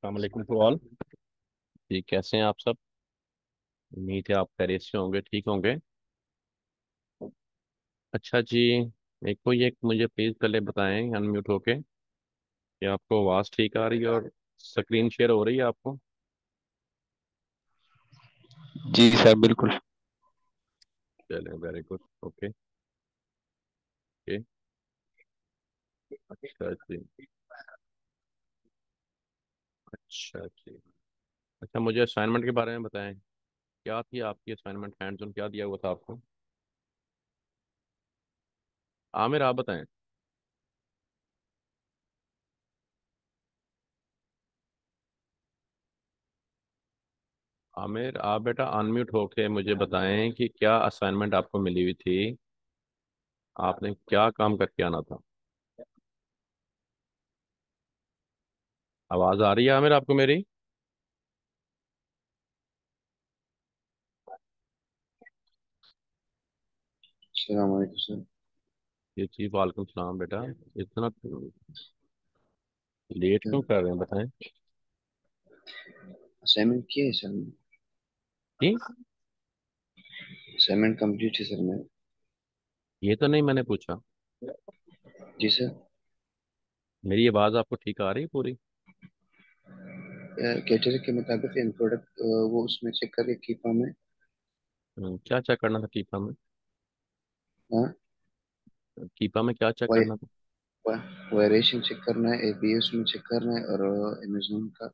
अस्सलाम वालेकुम to all. जी, कैसे हैं आप सब? उम्मीद है आप खैरियत से होंगे, ठीक होंगे। अच्छा जी, एक कोई एक मुझे प्लीज़ पहले बताएं अनम्यूट होके कि आपको आवाज़ ठीक आ रही है और स्क्रीन शेयर हो रही है आपको? जी सर, बिल्कुल। चलें, वेरी गुड। Okay okay. अच्छा जी। अच्छा जी। अच्छा, मुझे असाइनमेंट के बारे में बताएं। क्या थी आपकी असाइनमेंट? हैंड्स ऑन क्या दिया हुआ था आपको? आमिर, आप बताएं। आमिर, आप बेटा अनम्यूट होके मुझे बताएं कि क्या असाइनमेंट आपको मिली हुई थी, आपने क्या काम करके आना था। आवाज़ आ रही है आमिर आपको मेरी? अस्सलाम वालेकुम सर। ये जी, वालेकुम सलाम बेटा। इतना लेट क्यों कर रहे हैं, बताएं। असाइनमेंट किए है सर। जी, असाइनमेंट कंप्लीट है सर मैं। ये तो नहीं मैंने पूछा। जी सर। मेरी आवाज़ आपको ठीक आ रही है पूरी? कैटेगरी के मुताबिक इन प्रोडक्ट वो उसमें चेक करके कीपा में। क्या चेक करना था कीपा में? हाँ। कीपा में क्या चेक वाई करना था? वायरेशन चेक करना है, एबीएस में चेक करना है, और अमेजोन का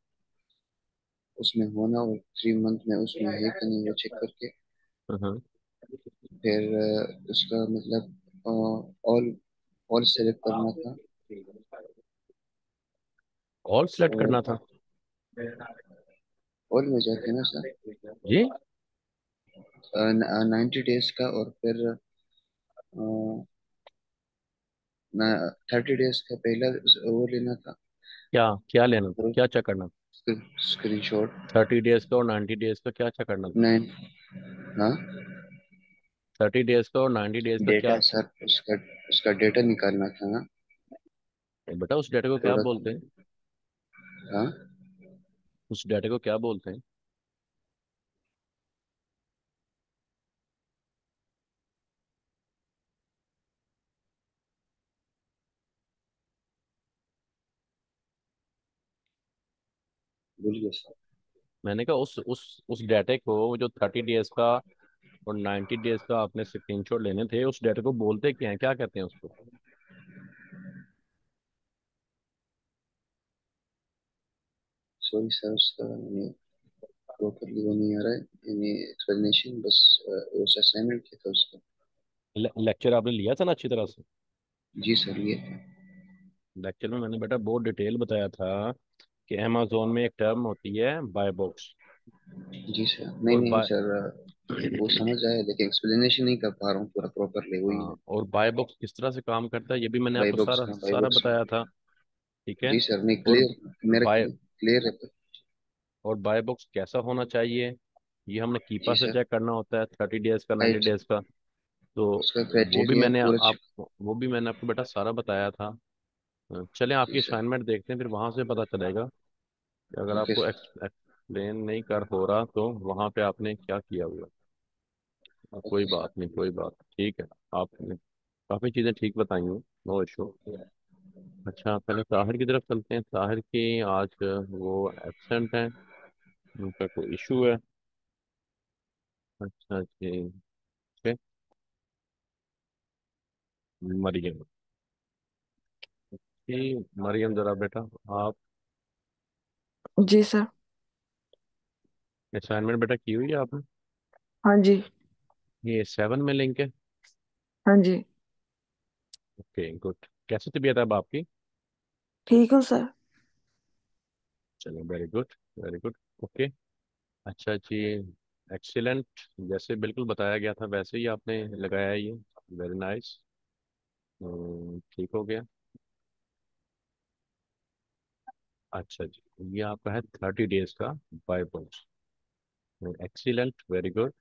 उसमें होना, और 3 मंथ में उसमें है कि नहीं वो चेक करके हाँ। फिर उसका मतलब ऑल ऑल सेलेक्ट करना था। ऑल सेलेक्ट और करना था? ऑल में जाके ना सर, जी। 90 डेज का, और फिर 30 डेज का पहला वो लेना था। क्या क्या लेना था, क्या चेक करना था? स्क्रीनशॉट। 30 डेज का और 90 डेज का क्या चेक करना था? 9। हाँ। 30 डेज का और 90 डेज का क्या? डेटा सर, उसका डेटा निकालना था ना। बेटा, उस डाटा को क्या प्रोडक्ट। बोलते हैं? हाँ। उस डाटा को क्या बोलते हैं? भूलिए सर। मैंने कहा उस डाटा को, जो 30 डेज का और 90 डेज का आपने स्क्रीनशॉट लेने थे, उस डाटा को बोलते क्या हैं, क्या कहते हैं उसको? सॉरी सर, उसका प्रॉपरली वो नहीं आ रहा है, यानी एक्सप्लेनेशन बस। उस असाइनमेंट किया था उसका। लेक्चर आपने लिया था ना अच्छी तरह से? जी सर, ये था। लेक्चर में मैंने बेटा बहुत डिटेल बताया था कि अमेजोन में एक टर्म होती है बाय बॉक्स। जी सर, नहीं और नहीं बाय सर, वो समझ आया, लेकिन एक्सप्लेनेशन नहीं कर पा रहा हूँ पूरा प्रॉपरली, वही हाँ, है। और बाय बॉक्स किस तरह से काम करता है ये भी मैंने बाई आपको बॉक्स, सारा हाँ बाई सारा बॉक्स। बताया था। ठीक है। जी सर, नहीं और क्लियर, मेरा बाय क्लियर है तो। और बाय बॉक्स कैसा होना चाहिए, ये हमने कीपा जी से सर। चेक करना होता है, 30 डेज का, नाइन्टी राइट। डेज का। तो उसका वो भी क्राइटेरिया मैंने पूरा आप चेक। वो भी मैंने आपको बेटा सारा बताया था। चलें, जी आपकी सर। असाइनमेंट देखते हैं, फिर वहां से पता चलेगा कि अगर ओके आपको सर। एक्सप्लेन नहीं कर हो रहा तो वहां पे आपने क्या किया हुआ। कोई ओके सर। बात नहीं, कोई बात, ठीक है। आपने काफ़ी चीज़ें ठीक बताई हैं। No issue. अच्छा, पहले ताहिर की तरफ चलते हैं। ताहिर की आज वो एब्सेंट हैं, उनका कोई इशू है। अच्छा जी। ठीक। मरियम। जी, मरियम जरा बेटा, आप जी सर। असाइनमेंट बेटा की हुई है आपने? हाँ जी। ये 7 में लिंक है। हाँ जी। Okay good. कैसी तबीयत है अब आपकी? ठीक हूँ सर। चलो, very good, very good. Okay. अच्छा जी। एक्सीलेंट। जैसे बिल्कुल बताया गया था वैसे ही आपने लगाया है ये। Very nice. ठीक हो गया। अच्छा जी, ये आपका है 30 डेज का buy box. Excellent, very good.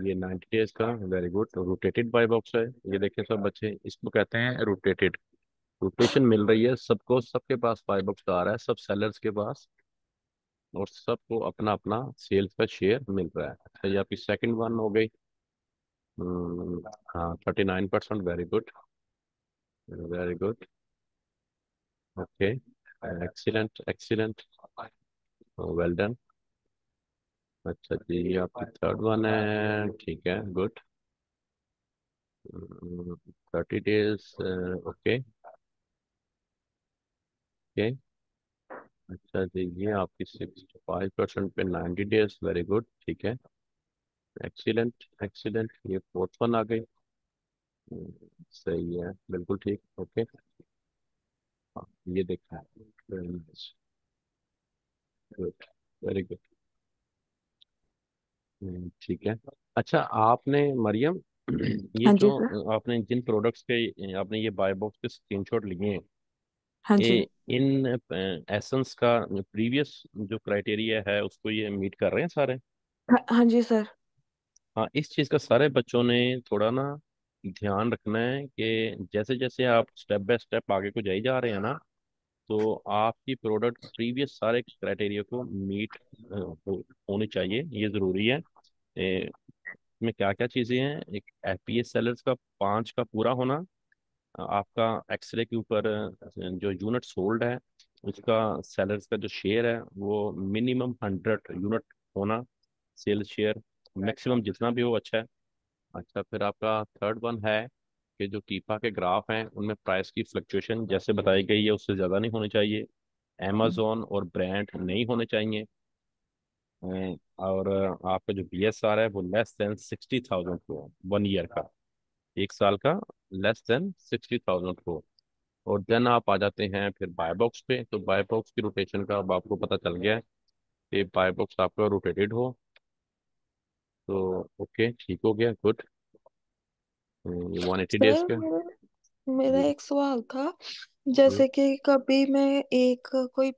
ये 90 डेज का, very good. Rotated buy box है। ये देखें सब बच्चे, इसको कहते हैं रोटेटेड। रोटेशन मिल रही है सबको, सबके पास बाय बॉक्स आ रहा है, सब सेलर्स के पास, और सबको अपना अपना सेल्स का शेयर मिल रहा है। अच्छा, ये आपकी सेकंड वन हो गई। हाँ, 39%, very good, very good, okay, excellent excellent, well done. अच्छा जी, ये आपकी थर्ड वन है, ठीक है, गुड, 30 डेज, ओके ओके। अच्छा जी, ये आपकी 65% पे 90 डेज, वेरी गुड, ठीक है, एक्सीलेंट एक्सीलेंट। ये फोर्थ वन आ गई। सही है, बिल्कुल ठीक, ओके। हाँ, ये देखा है, गुड, वेरी गुड, ठीक है। अच्छा, आपने मरियम ये हाँ जो जी सर। आपने जिन प्रोडक्ट्स के आपने ये बाय बॉक्स के स्क्रीनशॉट लिए हैं, हाँ ये जी। इन एसेंस का प्रीवियस जो क्राइटेरिया है उसको ये मीट कर रहे हैं सारे? हाँ जी सर। हाँ, इस चीज़ का सारे बच्चों ने थोड़ा ना ध्यान रखना है कि जैसे जैसे आप स्टेप बाय स्टेप आगे को जाए जा रहे हैं ना, तो आपकी प्रोडक्ट प्रीवियस सारे क्राइटेरिया को मीट होनी चाहिए, ये ज़रूरी है। इसमें क्या क्या चीज़ें हैं? एक एफपीएस सेलर्स का 5 का पूरा होना, आपका एक्सरे के ऊपर जो यूनिट सोल्ड है उसका सेलर्स का जो शेयर है वो मिनिमम 100 यूनिट होना, सेल्स शेयर, मैक्सिमम जितना भी हो अच्छा है। अच्छा, फिर आपका थर्ड वन है कि जो टीपा के ग्राफ हैं उनमें प्राइस की फ्लक्चुएशन जैसे बताई गई है उससे ज़्यादा नहीं होनी चाहिए, अमेजोन और ब्रांड नहीं होने चाहिए, और आपका जो बीएसआर है वो लेस देन 60,000 हो 1 ईयर का, 1 साल का, लेस देन 60,000 हो। और देन आप आ जाते हैं फिर बाय बॉक्स पे, तो बाय बॉक्स की रोटेशन का अब आपको पता चल गया है कि बाय बॉक्स आपका रोटेटेड हो, तो ओके, ठीक हो गया, गुड। ये 180 डेज सर का। मेरा मेरा जी एक सवाल था। जी। जैसे कि कभी मैं एक कोई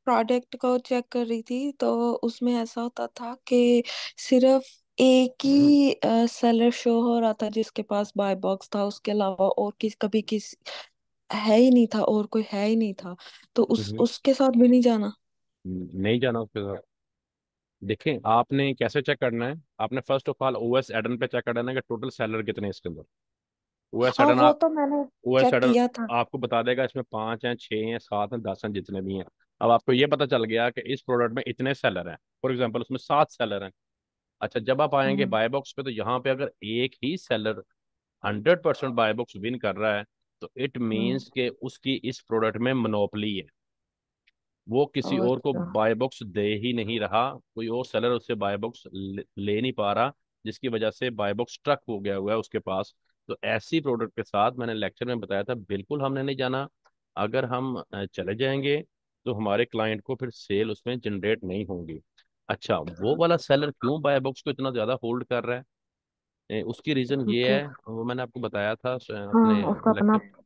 प्रोडक्ट को चेक कर रही थी, तो उसमें ऐसा होता था कि सिर्फ एक हम्म ही सेलर शो हो रहा था जिसके पास बाय बॉक्स था, उसके अलावा और कभी किसी है ही नहीं था, और कोई है ही नहीं था। तो हम्म, उसके साथ भी नहीं जाना? नहीं जाना उसके साथ। देखें, आपने कैसे चेक करना है? आपने फर्स्ट ऑफ ऑल ओएस एडन पे चेक करना है कि टोटल सेलर कितने हैं इसके अंदर। ओएस हाँ, एडन वो तो मैंने ओएस चेक एडन किया था। आपको बता देगा इसमें 5 हैं, 6 हैं, 7 हैं, 10 हैं, जितने भी हैं। अब आपको ये पता चल गया कि इस प्रोडक्ट में इतने सेलर हैं, फॉर एग्जाम्पल उसमें 7 सेलर हैं। अच्छा, जब आप आएंगे हम्म। बाय बॉक्स पे, तो यहाँ पे अगर एक ही सेलर 100% बाय बॉक्स विन कर रहा है, तो इट हम्म। मीन्स कि उसकी इस प्रोडक्ट में मोनोपोली है, वो किसी और को अच्छा। बाय बॉक्स दे ही नहीं रहा, कोई और सेलर उससे बाय बॉक्स ले नहीं पा रहा, जिसकी वजह से बाय बॉक्स स्ट्रक हो गया हुआ है उसके पास। तो ऐसी प्रोडक्ट के साथ मैंने लेक्चर में बताया था, बिल्कुल हमने नहीं जाना। अगर हम चले जाएंगे तो हमारे क्लाइंट को फिर सेल उसमें जनरेट नहीं होंगी। अच्छा, वो वाला सेलर क्यों बाय बॉक्स को इतना ज्यादा होल्ड कर रहा है? उसकी रीजन ये ओके। है, वो मैंने आपको बताया था हाँ, अपने उसका अपना लेक्चर,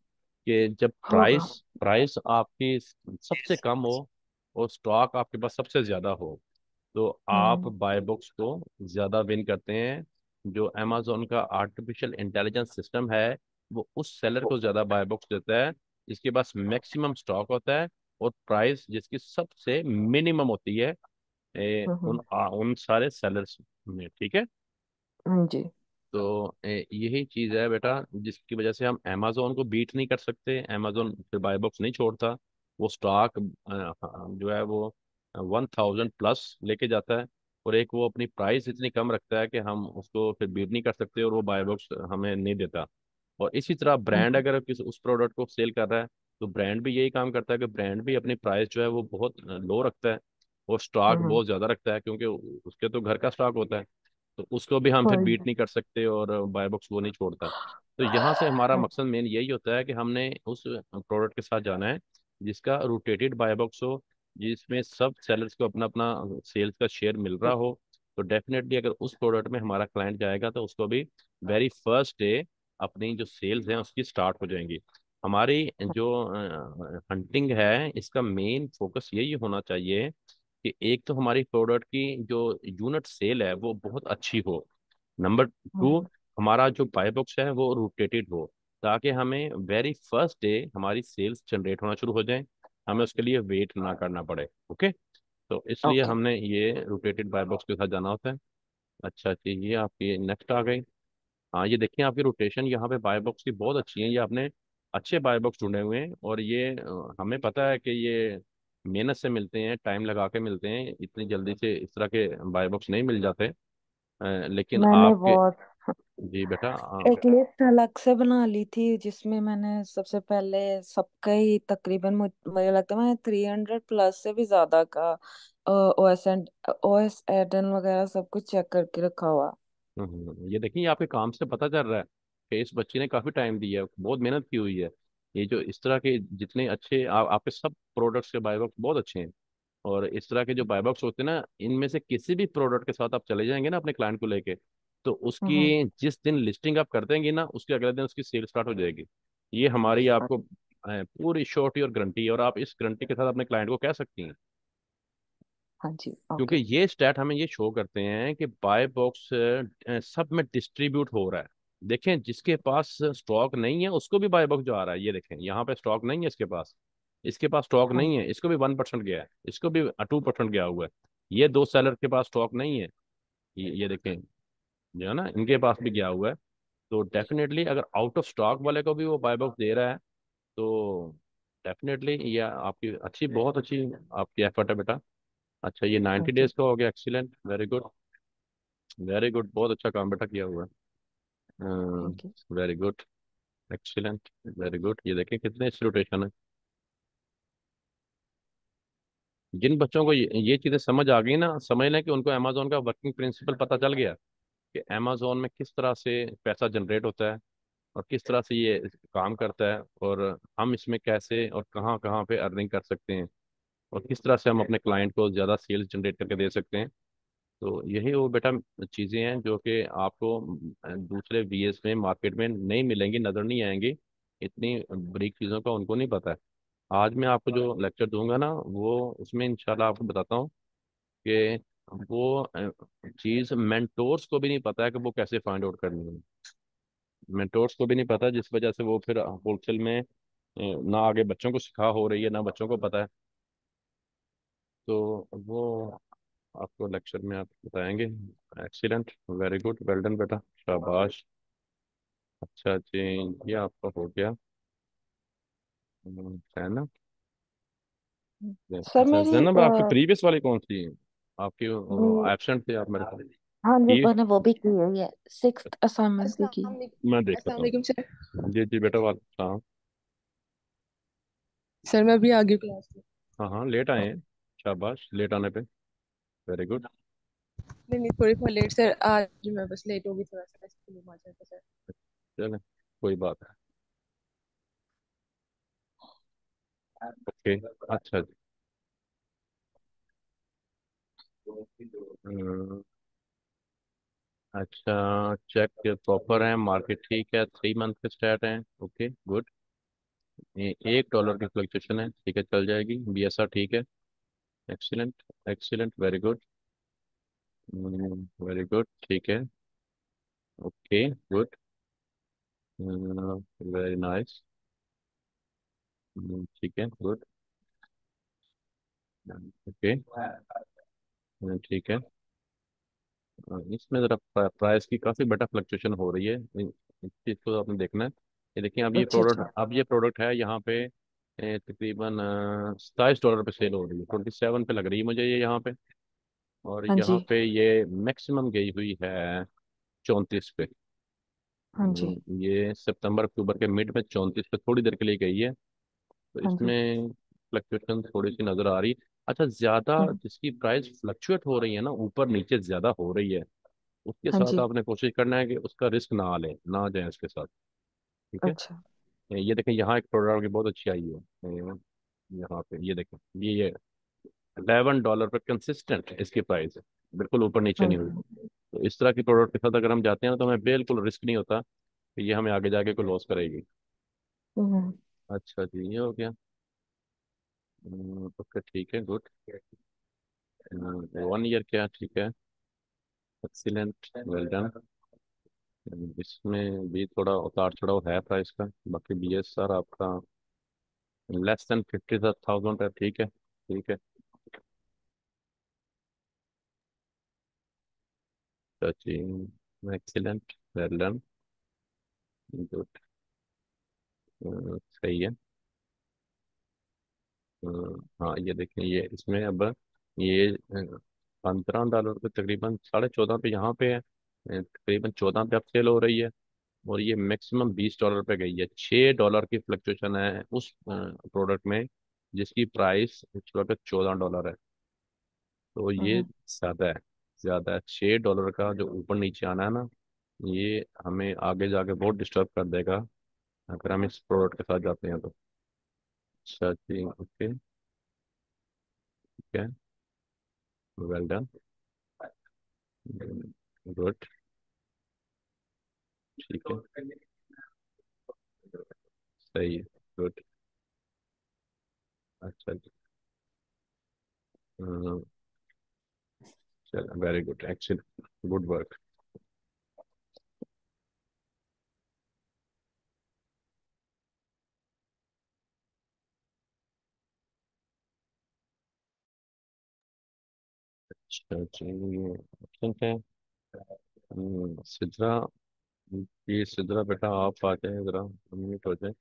कि जब होगा। प्राइस प्राइस आपकी सबसे कम हो और स्टॉक आपके पास सबसे ज्यादा हो, तो आप हम्म। बाय बॉक्स को ज्यादा विन करते हैं। जो अमेजोन का आर्टिफिशियल इंटेलिजेंस सिस्टम है वो उस सेलर को ज्यादा बाय बॉक्स देता है जिसके पास मैक्सिमम स्टॉक होता है और प्राइस जिसकी सबसे मिनिमम होती है, हम्म। उन सारे सेलर्स में, ठीक है। जी। तो यही चीज है बेटा, जिसकी वजह से हम अमेजोन को बीट नहीं कर सकते, अमेजोन फिर बाय बॉक्स नहीं छोड़ता, वो स्टॉक जो है वो 1,000 प्लस लेके जाता है, और एक वो अपनी प्राइस इतनी कम रखता है कि हम उसको फिर बीट नहीं कर सकते, और वो बाय बॉक्स हमें नहीं देता। और इसी तरह ब्रांड हम्म। अगर किस उस प्रोडक्ट को सेल कर रहा है, तो ब्रांड भी यही काम करता है कि ब्रांड भी अपनी प्राइस जो है वो बहुत लो रखता है और स्टॉक हम्म। बहुत ज्यादा रखता है, क्योंकि उसके तो घर का स्टॉक होता है, तो उसको भी हम फिर कोई बीट नहीं कर सकते, और बाय बॉक्स वो नहीं छोड़ता। तो यहाँ से हमारा नहीं। मकसद मेन यही होता है कि हमने उस प्रोडक्ट के साथ जाना है जिसका रोटेटेड बाय बॉक्स हो, जिसमें सब सेलर्स को अपना अपना सेल्स का शेयर मिल रहा हो। तो डेफिनेटली अगर उस प्रोडक्ट में हमारा क्लाइंट जाएगा तो उसको भी वेरी फर्स्ट डे अपनी जो सेल्स हैं उसकी स्टार्ट हो जाएंगी। हमारी जो हंटिंग है इसका मेन फोकस यही होना चाहिए कि एक तो हमारी प्रोडक्ट की जो यूनिट सेल है वो बहुत अच्छी हो, नंबर 2 हम्म। हमारा जो बाय बॉक्स है वो रोटेटेड हो, ताकि हमें वेरी फर्स्ट डे हमारी सेल्स जनरेट होना शुरू हो जाए, हमें उसके लिए वेट ना करना पड़े। ओके, तो इसलिए ओके। हमने ये रोटेटेड बाय बॉक्स के साथ जाना होता है। अच्छा जी, ये आपकी नेक्स्ट आ गई। हाँ ये देखिए, आपकी रोटेशन यहाँ पे बाय बॉक्स की बहुत अच्छी है, ये आपने अच्छे बाय बॉक्स ढूंढे हुए हैं। और ये हमें पता है कि ये मेहनत से मिलते हैं, टाइम लगा के मिलते हैं, इतनी जल्दी से इस तरह के बाय बॉक्स नहीं मिल जाते। लेकिन मैंने आपके, बहुत जी बेटा एक लिस्ट अलग से बना ली थी जिसमें मैंने सबसे पहले सबका ही तकरीबन मुझे लगता है मैंने 300 प्लस से भी ज्यादा का ओएस एडन वगैरह सब कुछ चेक करके रखा हुआ। ये देखिए, ये आपके काम से पता चल रहा है कि इस बच्चे ने काफी टाइम दिया है, बहुत मेहनत की हुई है। ये जो इस तरह के जितने अच्छे आपके सब प्रोडक्ट्स के बाय बॉक्स बहुत अच्छे हैं। और इस तरह के जो बाय बॉक्स होते हैं ना, इनमें से किसी भी प्रोडक्ट के साथ आप चले जाएंगे ना अपने क्लाइंट को लेके, तो हम्म। उसकी जिस दिन लिस्टिंग आप कर देंगे ना, उसके अगले दिन उसकी सेल स्टार्ट हो जाएगी। ये हमारी आपको पूरी श्योरिटी और गारंटी है, और आप इस गारंटी के साथ अपने क्लाइंट को कह सकती हैं। हाँ जी। क्योंकि ओके। ये स्टैट हमें ये शो करते हैं कि बाय बॉक्स सब में डिस्ट्रीब्यूट हो रहा है। देखें, जिसके पास स्टॉक नहीं है उसको भी बाय बॉक्स जो आ रहा है, ये देखें यहाँ पे स्टॉक नहीं है इसके पास, इसके पास स्टॉक हाँ नहीं है, इसको भी 1% गया है, इसको भी 2% गया हुआ है। ये दो सेलर के पास स्टॉक नहीं है, ये देखें, जो है ना, इनके पास भी गया हुआ है। तो डेफिनेटली अगर आउट ऑफ स्टॉक वाले को भी वो बाय बॉक्स दे रहा है, तो डेफिनेटली ये आपकी अच्छी, बहुत अच्छी आपकी एफर्ट है बेटा। अच्छा, ये हाँ 90 जी। डेज का हो गया, excellent, very good, very good, बहुत अच्छा काम बेटा किया हुआ है। Thank you. Very good, excellent, very good. ये देखें कितने अच्छी रोटेशन है। जिन बच्चों को ये चीज़ें समझ आ गई ना, समझ लें कि उनको अमेजोन का वर्किंग प्रिंसिपल पता चल गया कि अमेजोन में किस तरह से पैसा जनरेट होता है, और किस तरह से ये काम करता है, और हम इसमें कैसे और कहाँ कहाँ पे अर्निंग कर सकते हैं, और किस तरह से हम अपने क्लाइंट को ज़्यादा सेल्स जनरेट करके दे सकते हैं। तो यही वो बेटा चीज़ें हैं जो कि आपको दूसरे बीएस में मार्केट में नहीं मिलेंगी, नज़र नहीं आएंगी। इतनी बारीक चीज़ों का उनको नहीं पता है। आज मैं आपको जो लेक्चर दूंगा ना, वो उसमें इंशाल्लाह आपको बताता हूँ कि वो चीज़ मेंटोर्स को भी नहीं पता है कि वो कैसे फाइंड आउट करनी है। मेंटोर्स को भी नहीं पता, जिस वजह से वो फिर होलसेल में ना आगे बच्चों को सिखा हो रही है, ना बच्चों को पता है। तो वो आपको लेक्चर में आप बताएंगे। Excellent, very good, well done बेटा, शाबाश। अच्छा जी, ये आपका हो गया। है ना? सर अच्छा मेरी जैनब, आपकी प्रीवियस वाली कौन सी आपकी मेरी एब्सेंट थे आप मेरे को? हाँ जी ये मैंने वो भी की हुई है, सिक्स्थ असाइनमेंट भी अस्सलाम की। वालेकुम। मैं देख अस्सलाम लेता हूँ। वालेकुम सर। जी जी बेटा, वाले हाँ। सर मैं अभी आ गई क्लास में। हाँ हाँ, लेट आए हैं, शाबाश, लेट आने पे, वेरी गुड। नहीं नहीं, थोड़ी बहुत लेट सर, आज मैं बस लेट हो गई थोड़ा सा, इसलिए माजरत है सर। चलें, कोई बात है, ओके। अच्छा जी, अच्छा, चेक प्रॉपर है, मार्केट ठीक है, 3 मंथ के स्टार्ट है, ओके गुड। $1 की फ्लक्चुएशन है, ठीक है, चल जाएगी। बीएसआर ठीक है, excellent, excellent, very good, very good, ठीक है, ओके गुड, वेरी नाइस, ठीक है, गुड, ओके, ठीक है। इसमें ज़रा प्राइस की काफ़ी बेटा फ्लक्चुएशन हो रही है, इस चीज़ को आपने देखना है। ये देखिए, अच्छा अच्छा। अब ये प्रोडक्ट है यहाँ पे तकरीबन $27 पे सेल हो रही है, 27 पे लग रही है मुझे ये यहाँ पे। और हाँ यहाँ जी। पे ये मैक्सिमम गई हुई है 34 पे। हाँ जी। ये सितंबर अक्टूबर के मिड में 34 पे थोड़ी देर के लिए गई है, तो हाँ जी। इसमें फ्लक्चुएशन थोड़ी सी नज़र आ रही है। अच्छा, ज़्यादा हम्म। जिसकी प्राइस फ्लक्चुएट हो रही है ना, ऊपर नीचे ज़्यादा हो रही है, उसके हाँ साथ जी। आपने कोशिश करना है कि उसका रिस्क ना लें, ना जाए उसके साथ, ठीक है। अच्छा। ये देखें, यहाँ एक प्रोडक्ट की बहुत अच्छी आई है, यहाँ पे ये देखें, ये $11 पे कंसिस्टेंट इसकी प्राइस है, बिल्कुल ऊपर नीचे नहीं हुई। हम्म। तो इस तरह की प्रोडक्ट के साथ अगर हम जाते हैं ना, तो हमें बिल्कुल रिस्क नहीं होता कि ये हमें आगे जाके कोई लॉस करेगी। हम्म। अच्छा जी, ये हो गया। ओके, ठीक है, गुड। 1 ईयर क्या, ठीक है, एक्सीलेंट, वेल डन। इसमें भी थोड़ा उतार चढ़ाव है प्राइस का। बाकी BSR आपका less than 50,000 है, ठीक है, ठीक है। Sachin excellent, well done, good. सही है। अ, हाँ ये देखें, ये इसमें अब ये $15 पे तकरीबन 14.5 पे यहाँ पे है, तकरीबन 14 पे अब सेल हो रही है। और ये मैक्सिमम $20 पे गई है। $6 की फ्लक्चुएशन है उस प्रोडक्ट में जिसकी प्राइस इस वक्त $14 है। तो ये हम्म। ज़्यादा है, ज़्यादा है। $6 का जो ऊपर नीचे आना है ना, ये हमें आगे जाके बहुत डिस्टर्ब कर देगा अगर हम इस प्रोडक्ट के साथ जाते हैं तो। अच्छा जी, ओके, ठीक है, वेल डन, गुड, ठीक है, सही है, गुड। अच्छा जी, चलो very good, excellent, good work. अच्छा जी, ऑप्शन है। सिद्रा, ये सिद्रा बेटा आप आ जाए जरा, अनम्यूट हो जाए।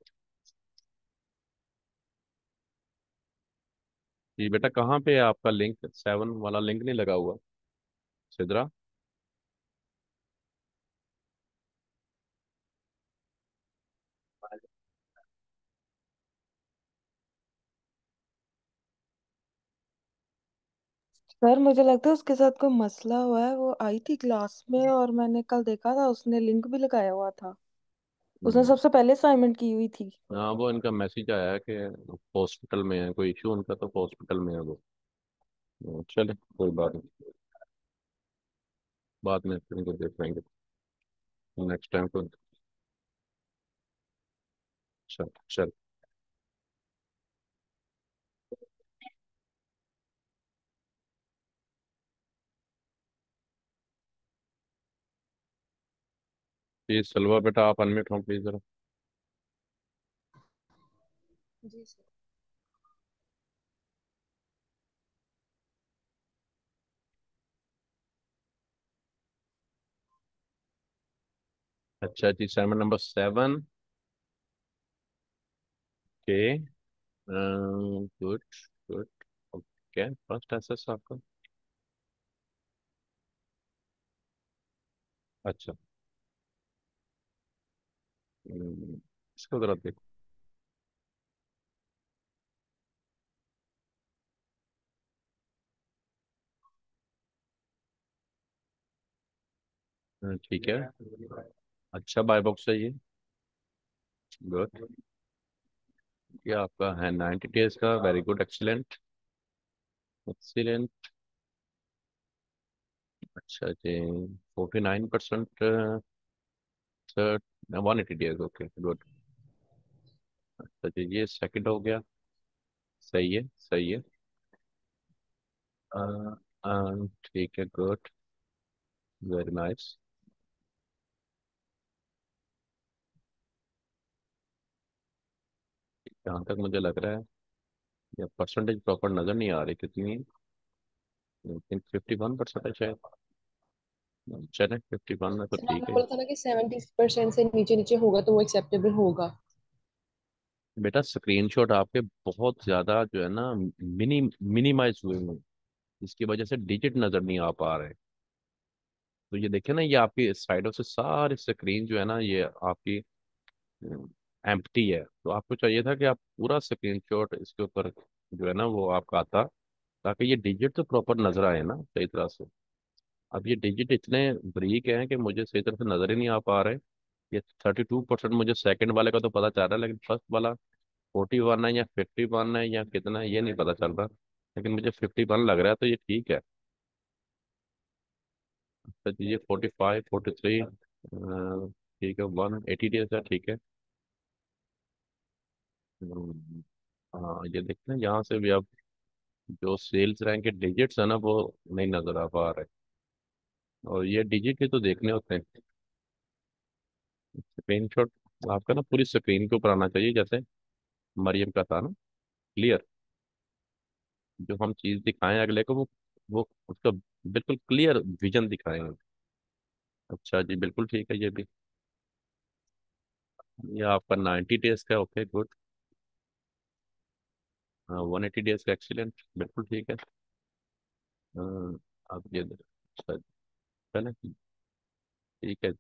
ये बेटा कहाँ पे है आपका लिंक? 7 वाला लिंक नहीं लगा हुआ, सिद्रा। सर मुझे लगता है उसके साथ कोई मसला हुआ है। वो आई थी क्लास में और मैंने कल देखा था उसने लिंक भी लगाया हुआ था। उसने हम्म, सबसे पहले असाइनमेंट की हुई थी। हाँ वो इनका मैसेज आया है कि हॉस्पिटल में है, कोई इशू उनका, तो हॉस्पिटल में है वो। चले कोई बात नहीं, बाद में इनको देख लेंगे नेक्स्ट टाइम को। चल चल। प्लीज सलवा बेटा आप अनम्यूट हो प्लीज जरा। जी सर। अच्छा जी, सेवन नंबर 7 के, गुड, गुड, ओके, फर्स्ट एसेस आपका। अच्छा, इसको जरा देखो। ठीक है, अच्छा बाय बॉक्स है ये, गुड। ये आपका है 90 डेज का, वेरी गुड, एक्सीलेंट, एक्सीलेंट। अच्छा जी, 49% सर, 180 डेज, ओके गुड। अच्छा जी, ये सेकंड हो गया, सही है, सही है। अ, ठीक है, गुड, वेरी नाइस। जहाँ तक मुझे लग रहा है ये परसेंटेज प्रॉपर नज़र नहीं आ रही कितनी, लेकिन 51% है शायद। चले 51 है तो सर ठीक आपने है। बोला था ना कि 70% से नीचे नीचे होगा तो वो एक्सेप्टेबल होगा। बेटा स्क्रीनशॉट आपके बहुत ज़्यादा जो है ना, मिनिमाइज हुए हुए हैं, जिसकी वजह से डिजिट नज़र नहीं आ पा रहे। तो ये देखिए ना, ये आपकी साइडों से सारी स्क्रीन जो है ना, ये आपकी एम्प्टी है। तो आपको चाहिए था कि आप पूरा स्क्रीनशॉट इसके ऊपर जो है ना वो आपका आता, ताकि ये डिजिट तो प्रॉपर नजर आए ना सही तरह से। अब ये डिजिट इतने बारीक हैं कि मुझे सही तरह से नजर ही नहीं आ पा रहे। ये 32% मुझे सेकंड वाले का तो पता चल रहा है, लेकिन फर्स्ट वाला 41 है या 51 है या कितना है, ये नहीं पता चल रहा। लेकिन मुझे 51 लग रहा है, तो ये ठीक है। तो ये 45, 43, ठीक है, 180 डेज है, ठीक है। हम्म, हाँ ये देखते हैं यहाँ से भी अब जो सेल्स रैंक के डिजिट्स है ना वो नहीं नजर आ पा रहे। और ये डिजिट ही तो देखने होते हैं। स्क्रीन शॉट आपका ना पूरी स्क्रीन के ऊपर आना चाहिए, जैसे मरियम का था ना, क्लियर। जो हम चीज दिखाएं अगले को, वो उसका बिल्कुल क्लियर विजन दिखाएंगे। अच्छा जी, बिल्कुल ठीक है ये भी। ये आपका 90 डेज का, ओके गुड। 180 डेज का, एक्सीलेंट, बिल्कुल ठीक है। आप ये अच्छा, चलें, ठीक है,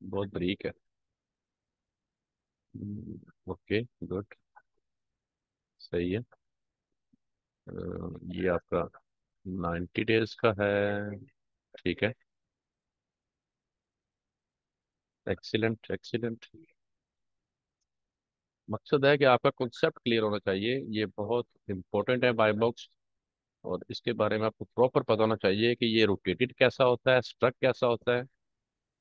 बहुत बरीक है। ओके गुड, सही है। ये आपका 90 डेज का है, ठीक है, एक्सीलेंट एक्सीलेंट। मकसद है कि आपका कॉन्सेप्ट क्लियर होना चाहिए, ये बहुत इंपॉर्टेंट है बाय बॉक्स। और इसके बारे में आपको प्रॉपर पता होना चाहिए कि ये रोटेटेड कैसा होता है, स्ट्रक कैसा होता है।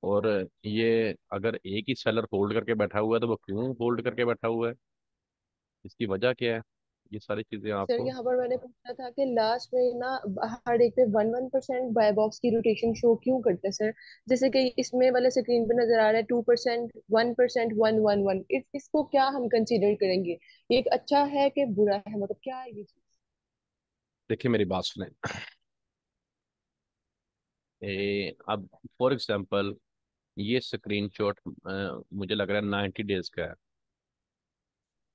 और ये अगर एक ही सेलर होल्ड करके बैठा हुआ है तो वो क्यों होल्ड करके बैठा हुआ है, इसकी वजह क्या है, ये सारी चीजें सर आपको। यहाँ पर मैंने पूछा था कि लास्ट में ना हर एक पे 1% बाय बॉक्स की रोटेशन शो क्यों करते हैं सर? जैसे कि इसमें वाले स्क्रीन पे नजर आ रहा है 2%, 1%, 111। इसको क्या हम कंसीडर करेंगे? ये एक अच्छा है कि बुरा है, मतलब क्या है ये चीज? देखिए मेरी बात सुने, अब फॉर एग्जांपल ये स्क्रीनशॉट मुझे लग रहा है 90 डेज का है।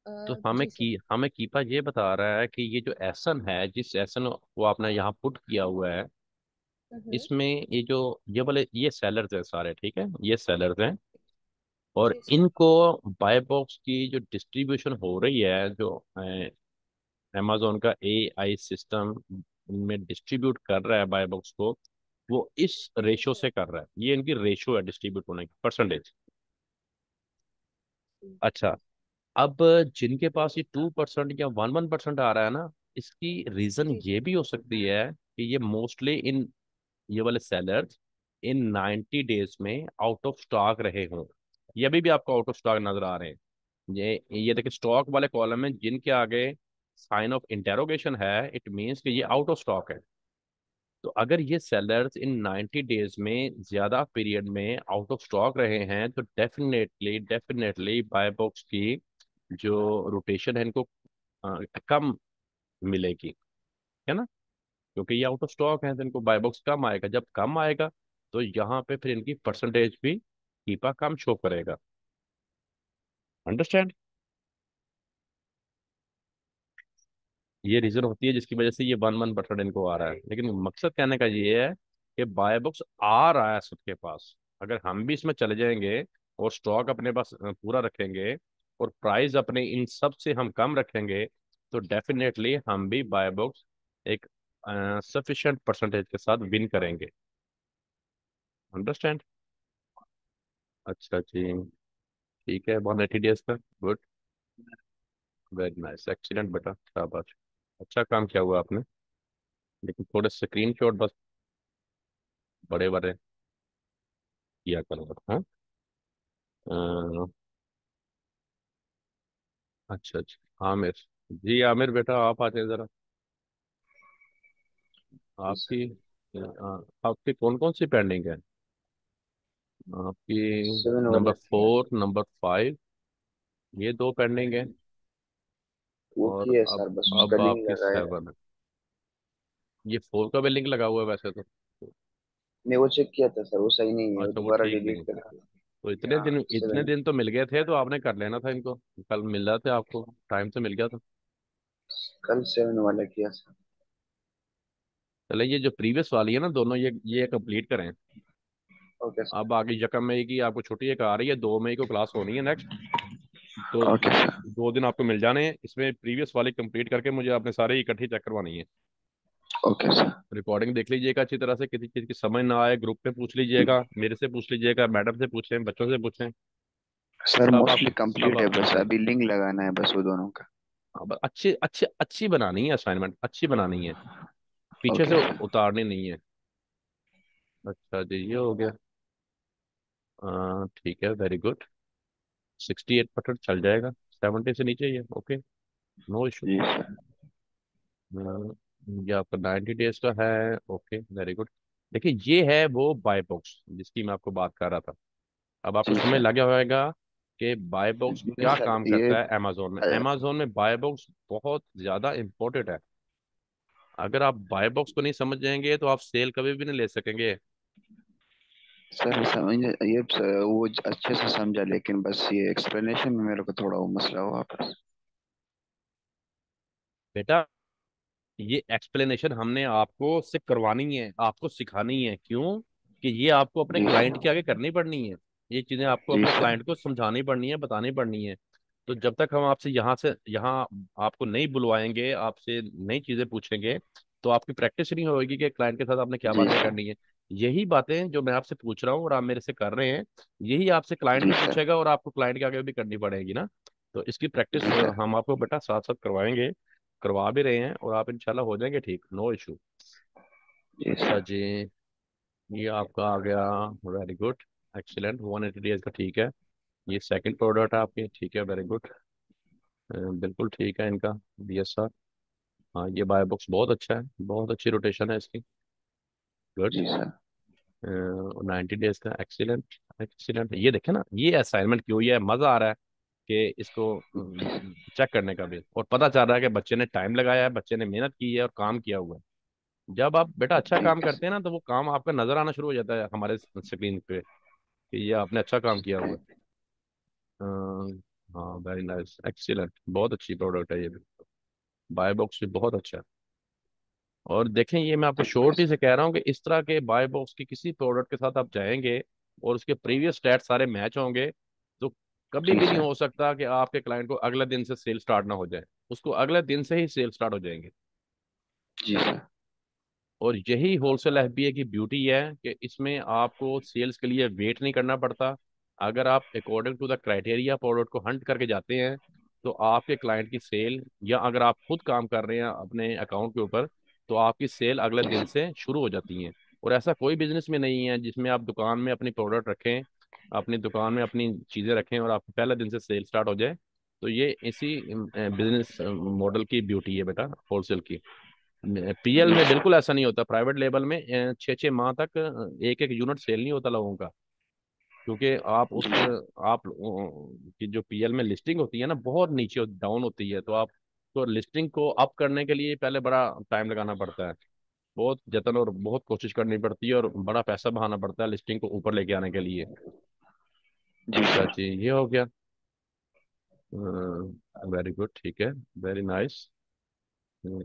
तो जी सर। हमें कीपा ये बता रहा है कि ये जो एसन है, जिस एसन को आपने यहाँ पुट किया हुआ है, हम्म। इसमें ये जो ये वाले ये सेलर्स हैं सारे, ठीक है, ये सेलर्स हैं। और जी सर। इनको बाय बॉक्स की जो डिस्ट्रीब्यूशन हो रही है, जो अमेजोन का AI सिस्टम इनमें डिस्ट्रीब्यूट कर रहा है बाय बॉक्स को, वो इस रेशो से कर रहा है। ये इनकी रेशो है डिस्ट्रीब्यूट होने की, परसेंटेज। अच्छा, अब जिनके पास ये 2% या 1% आ रहा है ना, इसकी रीजन जी ये सर। भी हो सकती है कि ये मोस्टली इन ये वाले सेलर्स इन 90 डेज में आउट ऑफ स्टॉक रहे हों। ये अभी भी आपको आउट ऑफ स्टॉक नजर आ रहे हैं। ये देखिए स्टॉक वाले कॉलम में जिनके आगे साइन ऑफ इंटेरोगेशन है, इट मीन्स कि ये आउट ऑफ स्टॉक है। तो अगर ये सेलर्स इन 90 डेज में ज्यादा पीरियड में आउट ऑफ स्टॉक रहे हैं, तो डेफिनेटली डेफिनेटली बाय बॉक्स की जो रोटेशन है इनको कम मिलेगी, है ना। क्योंकि ये आउट ऑफ स्टॉक है तो इनको बाय बॉक्स कम आएगा, जब कम आएगा तो यहाँ पे फिर इनकी परसेंटेज भी कीपा कम शो करेगा। अंडरस्टैंड। ये रीजन होती है जिसकी वजह से ये 1% इनको आ रहा है, लेकिन मकसद कहने का ये है कि बाय बॉक्स आ रहा है सबके पास। अगर हम भी इसमें चले जाएंगे और स्टॉक अपने पास पूरा रखेंगे और प्राइस अपने इन सब से हम कम रखेंगे, तो डेफिनेटली हम भी बाय बॉक्स एक सफिशिएंट परसेंटेज के साथ विन करेंगे। अंडरस्टैंड। अच्छा जी, ठीक है, 180 डेज का, गुड, वेरी नाइस, एक्सीलेंट बेटा, शाबाश। अच्छा काम किया हुआ आपने, लेकिन थोड़े स्क्रीन शॉट बस बड़े बड़े किया करो, हाँ। अ, अच्छा अच्छा, आमिर, जी आमिर बेटा, आप आ जाए जरा। जी सर। आपकी आपकी कौन कौन सी पेंडिंग है? आपकी 7 नंबर वाला किया 4, था। नंबर 5, ये दो पेंडिंग है। वो और किया अब सर, बस उसका अब लिंक आपकी लगाया। 7 है। ये 4 का भी लिंक लगा हुआ है वैसे तो। नहीं, वो चेक किया था सर, वो सही नहीं है, वो अच्छा, वो दोबारा ठीक नहीं डिलीट है। करा। तो हाँ, इतने 7। दिन तो मिल गए थे, तो आपने कर लेना था इनको। कल मिल रहा था आपको, टाइम से मिल गया था। कल 7 वाला किया सर। चले, ये जो प्रीवियस वाली है ना दोनों, ये कंप्लीट करें। Okay sir. अब आगे 1 मई की आपको छुट्टी एक आ रही है, 2 मई को क्लास होनी है नेक्स्ट। तो ओके सर। 2 दिन आपको मिल जाने हैं, इसमें प्रीवियस वाली कंप्लीट करके मुझे आपने सारे इकट्ठी चेक करवानी है। Okay sir. रिकॉर्डिंग देख लीजिएगा अच्छी तरह से, किसी चीज़ की समझ ना आए ग्रुप पे पूछ लीजिएगा, मेरे से पूछ लीजिएगा, मैडम से पूछें, बच्चों से पूछें। सर सब आप मोस्टली सब कंप्लीट है, आपको बस सही। अभी लिंक लगाना है बस वो दोनों का। हाँ, बस अच्छी अच्छी अच्छी बनानी है, असाइनमेंट अच्छी बनानी है, पीछे से ओके सर। उतारनी नहीं है। अच्छा जी, ये हो गया। ठीक है, वेरी गुड। 68% चल जाएगा, 70 से नीचे ही है, ओके, नो इशू। जी सर। ये आपका 90 डेज का है, ओके वेरी गुड। देखिए ये है वो बाय बॉक्स जिसकी मैं आपको बात कर रहा था। अब आपको जी समझ सर। लग गया होगा कि बाय बॉक्स जी क्या सर काम ये करता है अमेजोन में। अमेजोन में बाय बॉक्स बहुत ज्यादा इंपॉर्टेंट है। अगर आप बाय बॉक्स को नहीं समझ जाएंगे तो आप सेल कभी भी नहीं ले सकेंगे। सर समझ ये वो अच्छे से समझा, लेकिन बस ये एक्सप्लेनेशन में मेरे को थोड़ा वो मसला हुआ बस। बेटा, ये एक्सप्लेनेशन हमने आपको से करवानी है, आपको सिखानी है। क्यों? कि ये आपको अपने जी क्लाइंट के सर। आगे करनी पड़नी है। ये चीजें आपको जी अपने सर। क्लाइंट को समझानी पड़नी है, बतानी पड़नी है। तो जब तक हम आपसे यहाँ से यहाँ आपको नहीं बुलवाएंगे, आपसे नई चीजें पूछेंगे, तो आपकी प्रैक्टिस नहीं होगी कि क्लाइंट के साथ आपने क्या जी बातें सर। करनी है। यही बातें जो मैं आपसे पूछ रहा हूँ और आप मेरे से कर रहे हैं, यही आपसे क्लाइंट जी भी सर। पूछेगा और आपको क्लाइंट के आगे भी करनी पड़ेगी ना। तो इसकी प्रैक्टिस जी सर। हम आपको बेटा साथ साथ करवाएंगे, करवा भी रहे हैं, और आप इंशाल्लाह हो जाएंगे ठीक, नो इशू। जी अच्छा सर। जी, ये आपका आ गया, वेरी गुड, एक्सीलेंट, 180 डेज का ठीक है। ये सेकंड प्रोडक्ट है आपकी, ठीक है, वेरी गुड, बिल्कुल ठीक है इनका, BSR। हाँ, ये बाय बॉक्स बहुत अच्छा है, बहुत अच्छी रोटेशन है इसकी, गुड। जी सर। 90 डेज का, एक्सीलेंट, एक्सीलेंट। ये देखे ना, ये असाइनमेंट की हुई है, मजा आ रहा है कि इसको चेक करने का भी, और पता चल रहा है कि बच्चे ने टाइम लगाया है, बच्चे ने मेहनत की है और काम किया हुआ है। जब आप बेटा अच्छा ठीक काम है करते हैं सर। ना, तो वो काम आपका नजर आना शुरू हो जाता है हमारे स्क्रीन पे कि ये आपने अच्छा काम किया हुआ है। अ, हाँ, वेरी नाइस, एक्सीलेंट, बहुत अच्छी प्रोडक्ट है ये भी। बाय बॉक्स भी बहुत अच्छा है। और देखें, ये मैं आपको ठीक है श्योरिटी सर। से कह रहा हूँ कि इस तरह के बाय बॉक्स की किसी प्रोडक्ट के साथ आप जाएंगे और उसके प्रीवियस स्टैट सारे मैच होंगे, तो कभी जी भी नहीं सर। हो सकता कि आपके क्लाइंट को अगले दिन से सेल स्टार्ट ना हो जाए। उसको अगले दिन से ही सेल स्टार्ट हो जाएंगे। जी सर। और यही होलसेल FBA की ब्यूटी है कि इसमें आपको सेल्स के लिए वेट नहीं करना पड़ता। अगर आप according to the criteria product को हंट करके जाते हैं, तो आपके क्लाइंट की सेल, या अगर आप खुद काम कर रहे हैं अपने अकाउंट के ऊपर, तो आपकी सेल अगले जी दिन सर। से शुरू हो जाती हैं। और ऐसा कोई बिजनेस में नहीं है जिसमें आप दुकान में अपनी प्रोडक्ट रखें, अपनी दुकान में अपनी चीज़ें रखें और आपको पहले दिन से सेल स्टार्ट हो जाए। तो ये इसी बिजनेस मॉडल की ब्यूटी है बेटा, होलसेल की। PL जी में सर। बिल्कुल ऐसा नहीं होता, प्राइवेट लेवल में 6 6 माह तक एक एक यूनिट सेल नहीं होता लोगों का। क्योंकि आप जी उस सर। आप की जो PL में लिस्टिंग होती है ना, बहुत नीचे डाउन होती है, तो आप तो लिस्टिंग को अप करने के लिए पहले बड़ा टाइम लगाना पड़ता है, बहुत जतन और बहुत कोशिश करनी पड़ती है और बड़ा पैसा बहाना पड़ता है लिस्टिंग को ऊपर लेके आने के लिए। जी अच्छा सर। जी, ये हो गया, वेरी गुड, ठीक है, वेरी नाइस,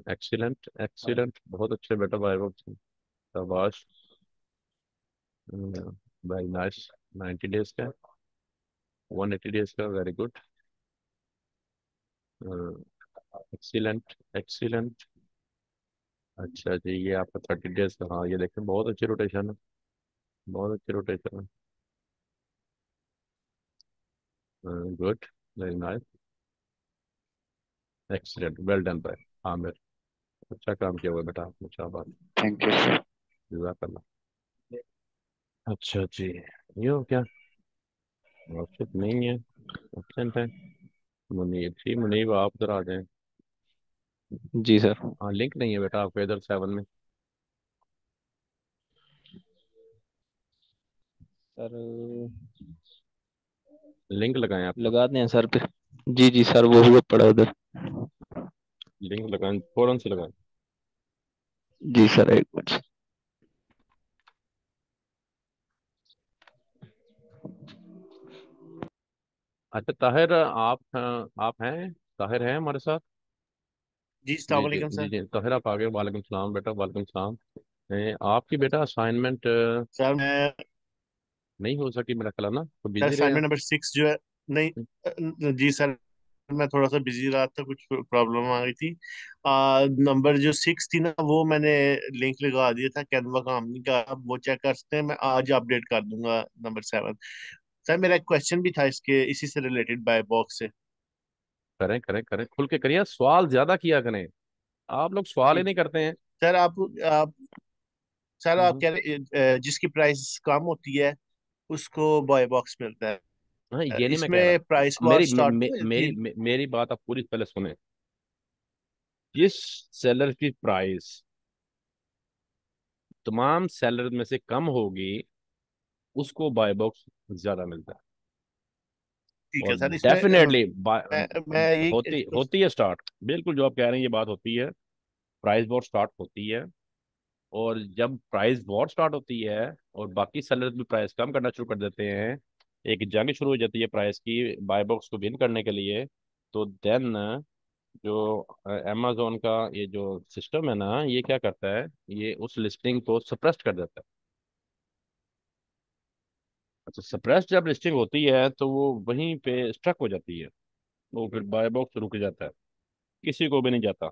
एक्सीलेंट, एक्सीलेंट, बहुत अच्छे बेटा भाई, शाबाश, वेरी नाइस, 90 डेज का, 180 डेज का, वेरी गुड, एक्सीलेंट, एक्सीलेंट। अच्छा जी, ये आपका 30 डेज का, हाँ ये देखें बहुत अच्छी रोटेशन है, बहुत अच्छी रोटेशन है, good, very nice, excellent, well done भाई, आमिर, अच्छा काम किया हुआ है बेटा आपने, शाबाश, थैंक यू सर। जज़ाकल्लाह। अच्छा जी, ये हो क्या, ऑप्शन नहीं है, ऑप्शन है, मुनीब जी, मुनीब आप उधर आ जाएं। जी सर। हाँ, लिंक नहीं है बेटा आपके इधर 7 में, सर लिंक लगाएं आप, लगा दें सर पे। जी जी सर, वो हुआ पड़ा उधर। लिंक लगाएं, फौरन से लगाएं। जी सर, एक मिनट। अच्छा ताहिर, आप हैं, ताहिर हैं हमारे साथ? जी जी अस्सलाम जी वालेकुम जी सर। जी, ताहिर आप आ गए, वालेकुम सलाम बेटा, वालेकुम सलाम। आपकी बेटा असाइनमेंट सर मैं नहीं हो सकी मेरा ख्याल है ना, तो सर बिजी रहे आप? असाइनमेंट नंबर 6 जो है, नहीं जी सर, मैं थोड़ा सा बिजी रहा था, कुछ प्रॉब्लम आ गई थी। नंबर जो 6 थी ना, वो मैंने लिंक लगा दिया था, कैनवा काम नहीं का, अब वो चेक कर सकते हैं, मैं आज अपडेट कर दूंगा नंबर 7। सर मेरा एक क्वेश्चन भी था इसके, इसी से रिलेटेड, बाय बॉक्स से। करें करें करें, खुल के करिए, सवाल ज्यादा किया करें, आप लोग सवाल ही जी नहीं करते हैं। सर, आप सर आप हम्म, कह रहे जिसकी प्राइस कम होती है उसको बॉय बॉक्स मिलता हाँ, है, ये नहीं मैं कह इसमें रहा, प्राइस वॉर मेरी मे, स्टार्ट मे, हो गई मेरी थी। मेरी बात आप पूरी पहले सुने। जिस सेलर की प्राइस तमाम सेलर में से कम होगी, उसको बाय बॉक्स ज्यादा मिलता है। ठीक है और सर, इसमें डेफिनेटली मैं होती ये होती है स्टार्ट, बिल्कुल जो आप कह रहे हैं ये बात होती है। प्राइस वॉर स्टार्ट होती है, और जब प्राइस वॉर स्टार्ट होती है और बाकी सेलर भी प्राइस कम करना शुरू कर देते हैं, एक जंग शुरू हो जाती है प्राइस की बाय बॉक्स को विन करने के लिए, तो देन जो अमेजोन का ये जो सिस्टम है ना, ये क्या करता है, ये उस लिस्टिंग को सप्रेस कर देता है। अच्छा, सप्रेस जब लिस्टिंग होती है तो वो वहीं पे स्टक हो जाती है, वो फिर बाय बॉक्स रुक जाता है, किसी को भी नहीं जाता।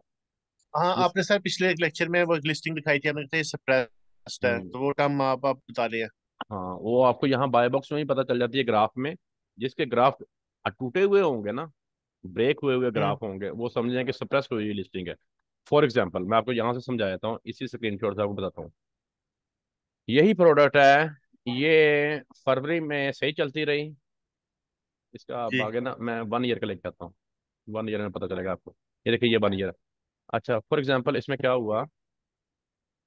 हाँ, जिस आपने सर पिछले एक लेक्चर में वो लिस्टिंग दिखाई थी, आपने कहा सप्रेस्ड है, हम्म, तो वो टर्म आप बता रहे हैं। हाँ, वो आपको यहाँ बाय बॉक्स में ही पता चल जाती है, ग्राफ में। जिसके ग्राफ टूटे हुए होंगे ना, ब्रेक हुए हुए हम्म। ग्राफ होंगे, वो समझें कि सप्रेस हुई हुई लिस्टिंग है। फॉर एग्जाम्पल मैं आपको यहाँ से समझा देता हूँ, इसी स्क्रीनशॉट से आपको बताता हूँ। यही प्रोडक्ट है, ये फरवरी में सही चलती रही। इसका आप जी। आगे ना मैं 1 ईयर का लेके आता हूँ, 1 ईयर में पता चलेगा आपको। ये देखिए, ये 1 ईयर। अच्छा, फॉर एग्जाम्पल इसमें क्या हुआ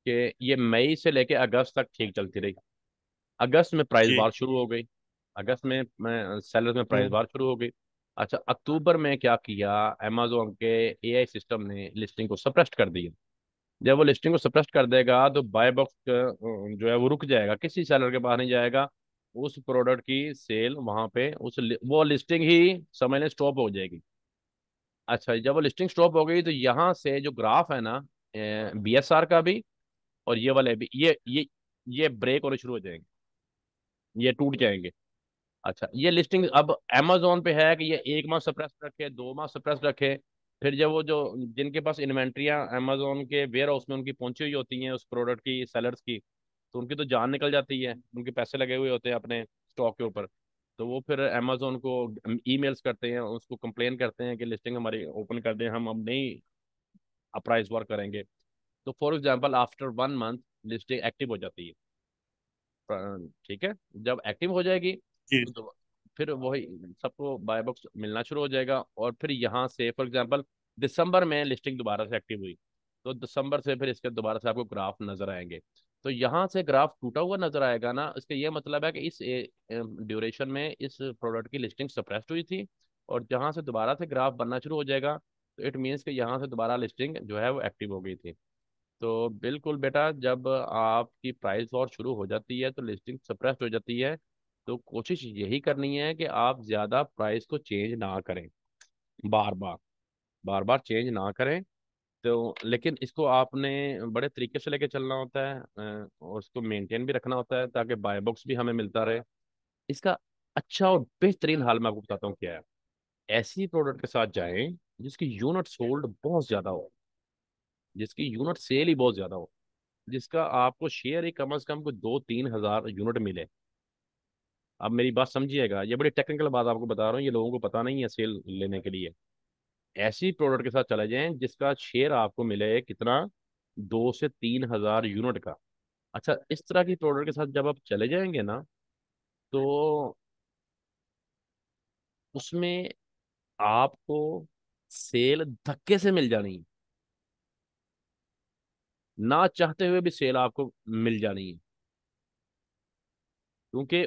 कि ये मई से लेके अगस्त तक ठीक चलती रही। अगस्त में प्राइस जी। बार शुरू हो गई, अगस्त में सेलर्स में प्राइस हम्म। बार शुरू हो गई। अच्छा, अक्टूबर में क्या किया, अमेजोन के एआई सिस्टम ने लिस्टिंग को सप्रेस्ड कर दिया। जब वो लिस्टिंग को सप्रेस्ड कर देगा तो बाय बॉक्स जो है वो रुक जाएगा, किसी सेलर के पास नहीं जाएगा। उस प्रोडक्ट की सेल वहां पे वो लिस्टिंग ही समझ लें स्टॉप हो जाएगी। अच्छा, जब वो लिस्टिंग स्टॉप हो गई तो यहाँ से जो ग्राफ है ना, बीएसआर का भी और ये वाले भी, ये ब्रेक होने शुरू हो जाएंगे, ये टूट जाएंगे। अच्छा, ये लिस्टिंग अब amazon पे है कि ये 1 माह सप्रेस रखे, 2 माह सप्रेस रखे। फिर जब वो जो जिनके पास इन्वेंट्रियां amazon के वेयर हाउस में उनकी पहुंची हुई होती हैं उस प्रोडक्ट की, सेलर्स की, तो उनकी तो जान निकल जाती है, उनके पैसे लगे हुए होते हैं अपने स्टॉक के ऊपर। तो वो फिर amazon को ईमेल्स करते हैं, उसको कंप्लेन करते हैं कि लिस्टिंग हमारी ओपन कर दें, हम अब नहीं प्राइस वर्क करेंगे। तो for example after 1 month listing active हो जाती है। ठीक है, जब एक्टिव हो जाएगी जी। तो फिर वही सबको बाय बॉक्स मिलना शुरू हो जाएगा। और फिर यहाँ से फॉर एग्जांपल दिसंबर में लिस्टिंग दोबारा से एक्टिव हुई, तो दिसंबर से फिर इसके दोबारा से आपको ग्राफ नजर आएंगे। तो यहाँ से ग्राफ टूटा हुआ नजर आएगा ना, इसका ये मतलब है कि इस ड्यूरेशन में इस प्रोडक्ट की लिस्टिंग सप्रेस्ड हुई थी। और जहाँ से दोबारा से ग्राफ बनना शुरू हो जाएगा, तो इट मीन्स कि यहाँ से दोबारा लिस्टिंग जो है वो एक्टिव हो गई थी। तो बिल्कुल बेटा, जब आपकी प्राइस वॉर शुरू हो जाती है तो लिस्टिंग सप्रेस्ड हो जाती है। तो कोशिश यही करनी है कि आप ज़्यादा प्राइस को चेंज ना करें, बार बार बार बार चेंज ना करें। तो लेकिन इसको आपने बड़े तरीके से लेके चलना होता है, और उसको मेंटेन भी रखना होता है ताकि बाय बॉक्स भी हमें मिलता रहे। इसका अच्छा और बेहतरीन हाल मैं आपको बताता हूँ क्या है। ऐसी प्रोडक्ट के साथ जाएं जिसकी यूनिट सोल्ड बहुत ज़्यादा हो, जिसकी यूनिट सेल ही बहुत ज़्यादा हो, जिसका आपको शेयर ही कम से कम को 2-3 हज़ार यूनिट मिले। अब मेरी बात समझिएगा, ये बड़ी टेक्निकल बात आपको बता रहा हूँ, ये लोगों को पता नहीं है सेल लेने के लिए। ऐसी प्रोडक्ट के साथ चले जाएं जिसका शेयर आपको मिले कितना, 2 से 3 हज़ार यूनिट का। अच्छा, इस तरह की प्रोडक्ट के साथ जब आप चले जाएंगे ना, तो उसमें आपको सेल धक्के से मिल जानी है, ना चाहते हुए भी सेल आपको मिल जानी है, क्योंकि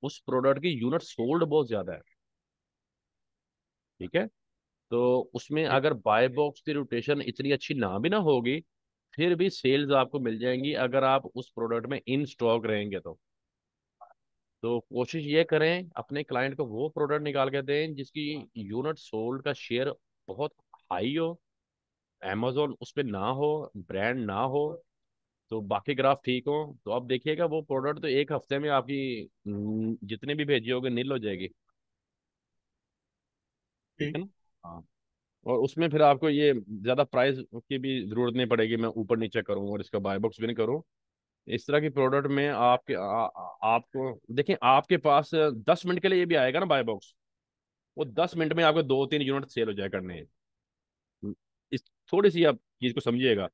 उस प्रोडक्ट की यूनिट सोल्ड बहुत ज्यादा है। ठीक है, तो उसमें जी। अगर बाय बॉक्स की रोटेशन इतनी अच्छी ना भी ना होगी, फिर भी सेल्स आपको मिल जाएंगी अगर आप उस प्रोडक्ट में इन स्टॉक रहेंगे तो कोशिश ये करें अपने क्लाइंट को वो प्रोडक्ट निकाल के दें जिसकी यूनिट सोल्ड का शेयर बहुत हाई हो, amazon उस पर ना हो, ब्रांड ना हो, तो बाकी ग्राफ ठीक हो। तो आप देखिएगा वो प्रोडक्ट तो 1 हफ्ते में आपकी जितने भी भेजी होगी नील हो जाएगी। ठीक जी। है ना? हाँ। और उसमें फिर आपको ये ज्यादा प्राइस की भी जरूरत नहीं पड़ेगी, मैं ऊपर नीचे करूँ और इसका बाय बॉक्स भी नहीं करूँ। इस तरह की प्रोडक्ट में आपको देखिए, आपके पास 10 मिनट के लिए ये भी आएगा ना बाय बॉक्स, वो 10 मिनट में आपको 2-3 यूनिट सेल हो जाए करने हैं। इस थोड़ी सी आप चीज को समझिएगा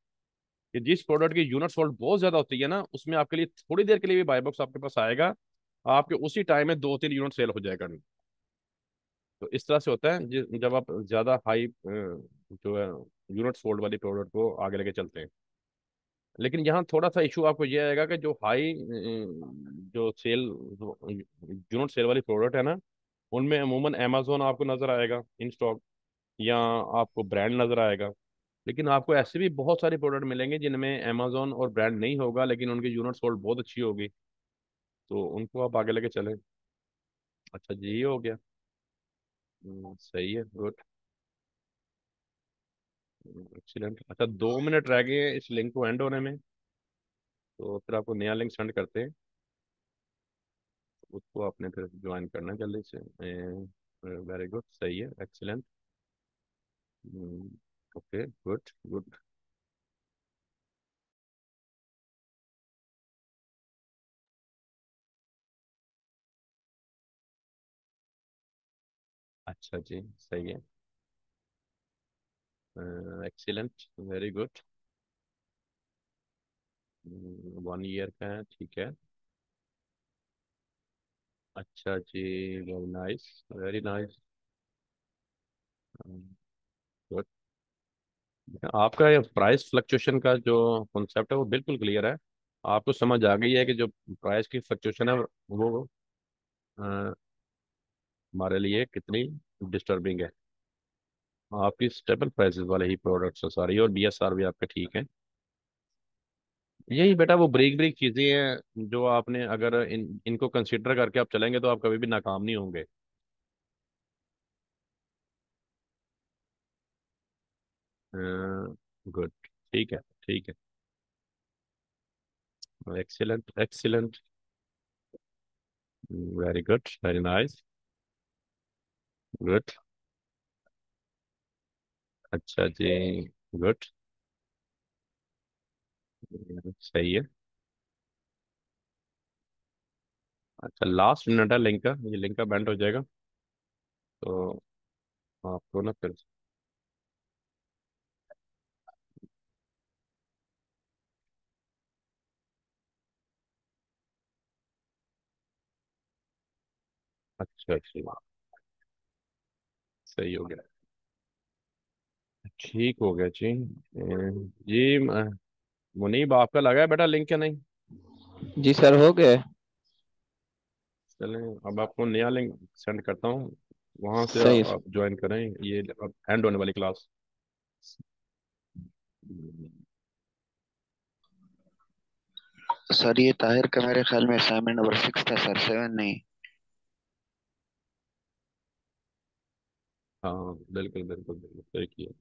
कि जिस प्रोडक्ट की यूनिट सोल्ड बहुत ज्यादा होती है ना, उसमें आपके लिए थोड़ी देर के लिए भी बाय बॉक्स आपके पास आएगा, आपके उसी टाइम में 2-3 यूनिट सेल हो जाए करने। तो इस तरह से होता है जब आप ज्यादा हाई जो है यूनिट सोल्ड वाली प्रोडक्ट को आगे लेके चलते हैं। लेकिन यहाँ थोड़ा सा इशू आपको ये आएगा कि जो हाई जो सेल यूनिट सेल वाली प्रोडक्ट है ना, उनमें अमूमन अमेजोन आपको नजर आएगा इन स्टॉक, या आपको ब्रांड नजर आएगा। लेकिन आपको ऐसे भी बहुत सारे प्रोडक्ट मिलेंगे जिनमें अमेजोन और ब्रांड नहीं होगा, लेकिन उनकी यूनिट सोल्ड बहुत अच्छी होगी, तो उनको आप आगे लेके चलें। अच्छा जी, ये हो गया। सही है, गुड, एक्सीलेंट। अच्छा, 2 मिनट रह गए हैं इस लिंक को एंड होने में, तो फिर आपको नया लिंक सेंड करते हैं, उसको आपने फिर ज्वाइन करना है जल्दी से। वेरी गुड, सही है, एक्सीलेंट। Okay, good good. अच्छा जी, सही है, एक्सीलेंट, वेरी गुड। 1 ईयर का है, ठीक है। अच्छा जी, very nice, very nice, good. आपका ये प्राइस फ्लक्चुएशन का जो कॉन्सेप्ट है वो बिल्कुल क्लियर है। आपको समझ आ गई है कि जो प्राइस की फ्लक्चुएशन है वो हमारे लिए कितनी डिस्टर्बिंग है। आपकी स्टेबल प्राइसेस वाले ही प्रोडक्ट्स हैं सारी, और बीएसआर भी आपके ठीक है। यही बेटा वो ब्रेक ब्रेक चीजें हैं जो आपने अगर इनको कंसिडर करके आप चलेंगे तो आप कभी भी नाकाम नहीं होंगे। गुड, ठीक है, ठीक है, excellent, excellent, very good, very nice, good. अच्छा जी, गुड, सही है। अच्छा, लास्ट मिनट है लिंक का, ये लिंक का बैंड हो जाएगा, तो आपको ना फिर। अच्छा अच्छा, सही हो गया, ठीक हो गया जी। जी मुनीब, आपका लगा है बेटा लिंक या नहीं? जी सर, हो गए। चलें, अब आपको नया लिंक सेंड करता हूँ, वहां से सही। आप ज्वाइन करें, ये अब एंड होने वाली क्लास। सर ये ताहिर का मेरे ख्याल में असाइनमेंट नंबर 6 था सर, 7 नहीं। हाँ बिल्कुल बिल्कुल बिल्कुल, सही किया।